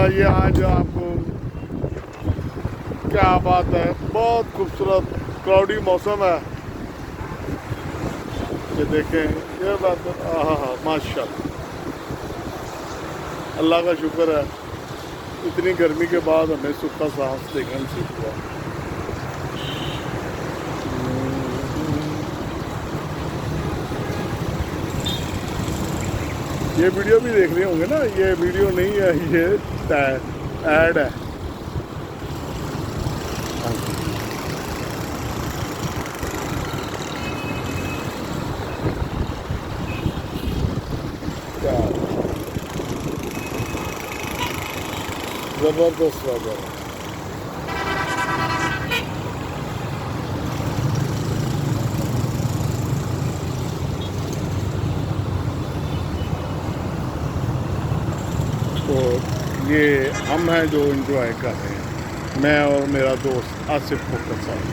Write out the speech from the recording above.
ये आज आपको क्या बात है, बहुत खूबसूरत क्लाउडी मौसम है। ये देखें, ये बात, हाँ हाँ माशाल्लाह, अल्लाह का शुक्र है, इतनी गर्मी के बाद हमें सूखा सांस देखने नसीब हुआ। ये वीडियो भी देख रहे होंगे ना, ये वीडियो नहीं है, ये ऐड है। क्या ज़बरदस्त वजह है। तो ये हम हैं जो इंजॉय कर रहे हैं, मैं और मेरा दोस्त आसिफ मुख्तर साहब।